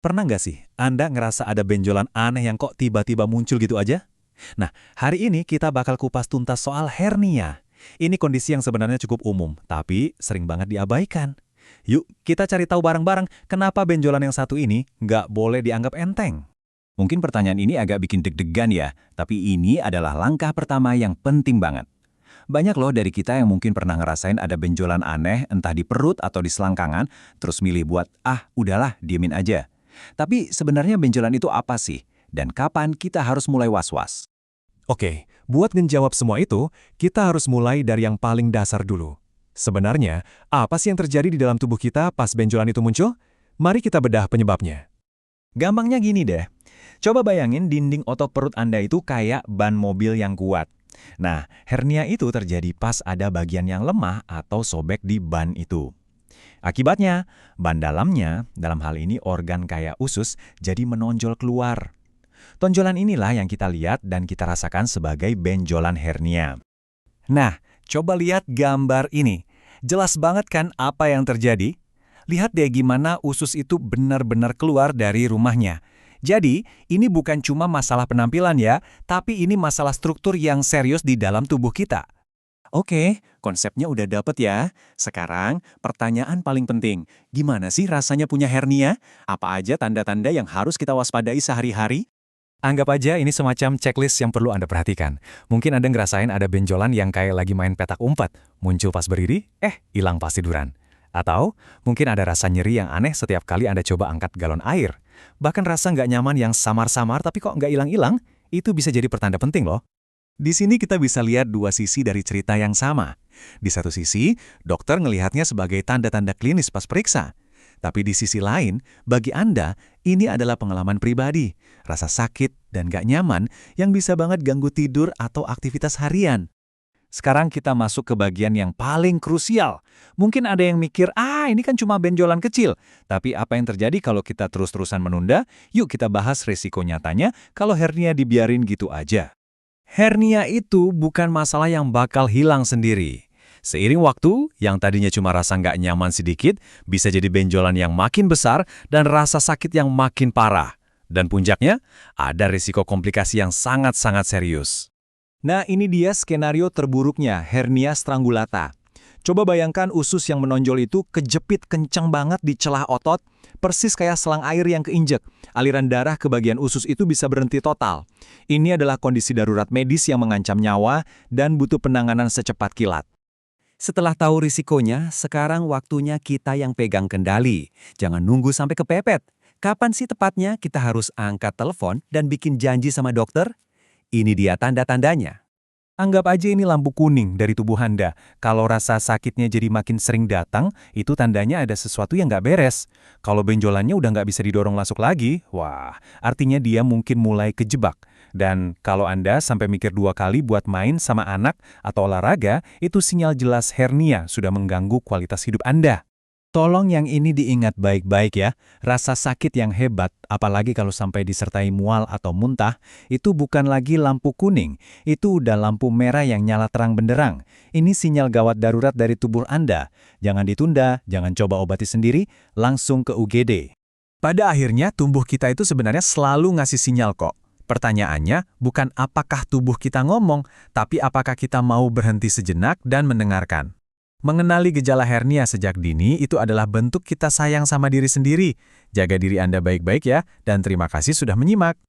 Pernah nggak sih Anda ngerasa ada benjolan aneh yang kok tiba-tiba muncul gitu aja? Nah, hari ini kita bakal kupas tuntas soal hernia. Ini kondisi yang sebenarnya cukup umum, tapi sering banget diabaikan. Yuk, kita cari tahu bareng-bareng kenapa benjolan yang satu ini nggak boleh dianggap enteng. Mungkin pertanyaan ini agak bikin deg-degan ya, tapi ini adalah langkah pertama yang penting banget. Banyak loh dari kita yang mungkin pernah ngerasain ada benjolan aneh, entah di perut atau di selangkangan, terus milih buat, udahlah, diemin aja. Tapi sebenarnya benjolan itu apa sih? Dan kapan kita harus mulai was-was? Oke, buat menjawab semua itu, kita harus mulai dari yang paling dasar dulu. Sebenarnya, apa sih yang terjadi di dalam tubuh kita pas benjolan itu muncul? Mari kita bedah penyebabnya. Gampangnya gini deh, coba bayangin dinding otot perut Anda itu kayak ban mobil yang kuat. Nah, hernia itu terjadi pas ada bagian yang lemah atau sobek di ban itu. Akibatnya, ban dalamnya, dalam hal ini organ kayak usus, jadi menonjol keluar. Tonjolan inilah yang kita lihat dan kita rasakan sebagai benjolan hernia. Nah, coba lihat gambar ini. Jelas banget kan apa yang terjadi? Lihat deh gimana usus itu benar-benar keluar dari rumahnya. Jadi, ini bukan cuma masalah penampilan ya, tapi ini masalah struktur yang serius di dalam tubuh kita. Oke, konsepnya udah dapet ya. Sekarang, pertanyaan paling penting. Gimana sih rasanya punya hernia? Apa aja tanda-tanda yang harus kita waspadai sehari-hari? Anggap aja ini semacam checklist yang perlu Anda perhatikan. Mungkin Anda ngerasain ada benjolan yang kayak lagi main petak umpet. Muncul pas berdiri, hilang pas tiduran. Atau mungkin ada rasa nyeri yang aneh setiap kali Anda coba angkat galon air. Bahkan rasa nggak nyaman yang samar-samar tapi kok nggak hilang-hilang, itu bisa jadi pertanda penting loh. Di sini kita bisa lihat dua sisi dari cerita yang sama. Di satu sisi, dokter ngelihatnya sebagai tanda-tanda klinis pas periksa. Tapi di sisi lain, bagi Anda, ini adalah pengalaman pribadi, rasa sakit dan gak nyaman yang bisa banget ganggu tidur atau aktivitas harian. Sekarang kita masuk ke bagian yang paling krusial. Mungkin ada yang mikir, ini kan cuma benjolan kecil. Tapi apa yang terjadi kalau kita terus-terusan menunda? Yuk kita bahas risiko nyatanya kalau hernia dibiarin gitu aja. Hernia itu bukan masalah yang bakal hilang sendiri. Seiring waktu, yang tadinya cuma rasa nggak nyaman sedikit, bisa jadi benjolan yang makin besar dan rasa sakit yang makin parah. Dan puncaknya, ada risiko komplikasi yang sangat-sangat serius. Nah, ini dia skenario terburuknya hernia strangulata. Coba bayangkan usus yang menonjol itu kejepit kencang banget di celah otot, persis kayak selang air yang keinjek. Aliran darah ke bagian usus itu bisa berhenti total. Ini adalah kondisi darurat medis yang mengancam nyawa dan butuh penanganan secepat kilat. Setelah tahu risikonya, sekarang waktunya kita yang pegang kendali. Jangan nunggu sampai kepepet. Kapan sih tepatnya kita harus angkat telepon dan bikin janji sama dokter? Ini dia tanda-tandanya. Anggap aja ini lampu kuning dari tubuh Anda. Kalau rasa sakitnya jadi makin sering datang, itu tandanya ada sesuatu yang nggak beres. Kalau benjolannya udah nggak bisa didorong masuk lagi, artinya dia mungkin mulai kejebak. Dan kalau Anda sampai mikir 2 kali buat main sama anak atau olahraga, itu sinyal jelas hernia sudah mengganggu kualitas hidup Anda. Tolong yang ini diingat baik-baik ya, rasa sakit yang hebat, apalagi kalau sampai disertai mual atau muntah, itu bukan lagi lampu kuning, itu udah lampu merah yang nyala terang benderang. Ini sinyal gawat darurat dari tubuh Anda. Jangan ditunda, jangan coba obati sendiri, langsung ke UGD. Pada akhirnya, tubuh kita itu sebenarnya selalu ngasih sinyal kok. Pertanyaannya bukan apakah tubuh kita ngomong, tapi apakah kita mau berhenti sejenak dan mendengarkan. Mengenali gejala hernia sejak dini itu adalah bentuk kita sayang sama diri sendiri. Jaga diri Anda baik-baik ya, dan terima kasih sudah menyimak.